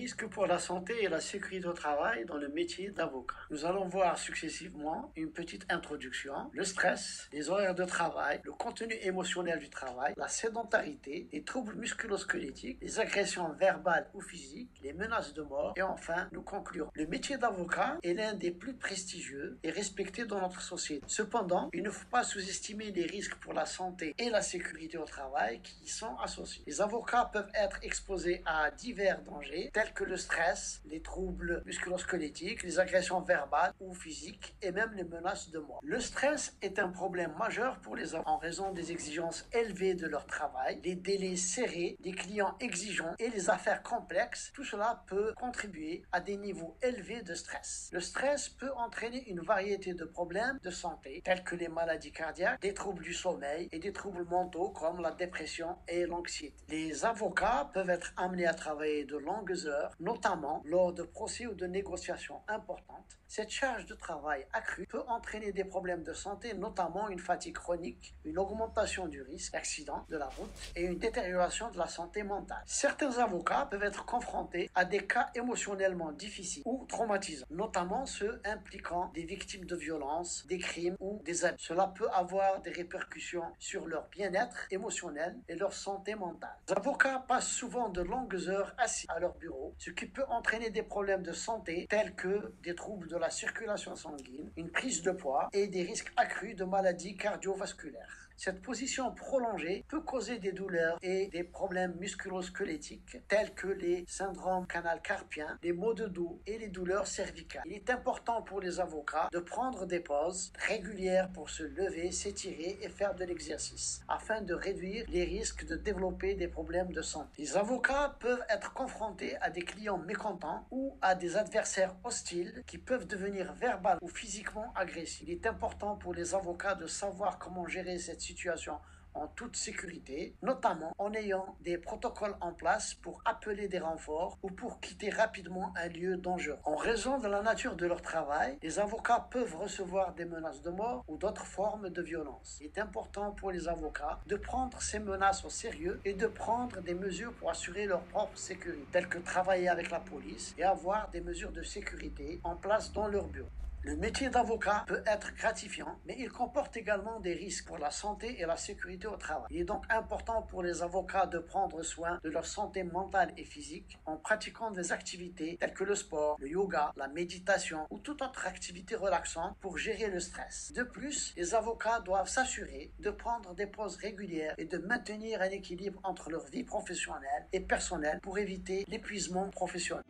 risques pour la santé et la sécurité au travail dans le métier d'avocat. Nous allons voir successivement une petite introduction, le stress, les horaires de travail, le contenu émotionnel du travail, la sédentarité, les troubles musculo-squelettiques, les agressions verbales ou physiques, les menaces de mort et enfin nous conclurons. Le métier d'avocat est l'un des plus prestigieux et respectés dans notre société. Cependant, il ne faut pas sous-estimer les risques pour la santé et la sécurité au travail qui y sont associés. Les avocats peuvent être exposés à divers dangers tels que le stress, les troubles musculo-squelettiques, les agressions verbales ou physiques et même les menaces de mort. Le stress est un problème majeur pour les avocats en raison des exigences élevées de leur travail, les délais serrés, les clients exigeants et les affaires complexes. Tout cela peut contribuer à des niveaux élevés de stress. Le stress peut entraîner une variété de problèmes de santé tels que les maladies cardiaques, des troubles du sommeil et des troubles mentaux comme la dépression et l'anxiété. Les avocats peuvent être amenés à travailler de longues heures, notamment lors de procès ou de négociations importantes. Cette charge de travail accrue peut entraîner des problèmes de santé, notamment une fatigue chronique, une augmentation du risque d'accident de la route et une détérioration de la santé mentale. Certains avocats peuvent être confrontés à des cas émotionnellement difficiles ou traumatisants, notamment ceux impliquant des victimes de violences, des crimes ou des abus. Cela peut avoir des répercussions sur leur bien-être émotionnel et leur santé mentale. Les avocats passent souvent de longues heures assis à leur bureau, ce qui peut entraîner des problèmes de santé tels que des troubles de la circulation sanguine, une prise de poids et des risques accrus de maladies cardiovasculaires. Cette position prolongée peut causer des douleurs et des problèmes musculo-squelettiques tels que les syndromes canal-carpien, les maux de dos et les douleurs cervicales. Il est important pour les avocats de prendre des pauses régulières pour se lever, s'étirer et faire de l'exercice afin de réduire les risques de développer des problèmes de santé. Les avocats peuvent être confrontés à des clients mécontents ou à des adversaires hostiles qui peuvent devenir verbal ou physiquement agressifs. Il est important pour les avocats de savoir comment gérer cette situation en toute sécurité, notamment en ayant des protocoles en place pour appeler des renforts ou pour quitter rapidement un lieu dangereux. En raison de la nature de leur travail, les avocats peuvent recevoir des menaces de mort ou d'autres formes de violence. Il est important pour les avocats de prendre ces menaces au sérieux et de prendre des mesures pour assurer leur propre sécurité, telles que travailler avec la police et avoir des mesures de sécurité en place dans leur bureau. Le métier d'avocat peut être gratifiant, mais il comporte également des risques pour la santé et la sécurité au travail. Il est donc important pour les avocats de prendre soin de leur santé mentale et physique en pratiquant des activités telles que le sport, le yoga, la méditation ou toute autre activité relaxante pour gérer le stress. De plus, les avocats doivent s'assurer de prendre des pauses régulières et de maintenir un équilibre entre leur vie professionnelle et personnelle pour éviter l'épuisement professionnel.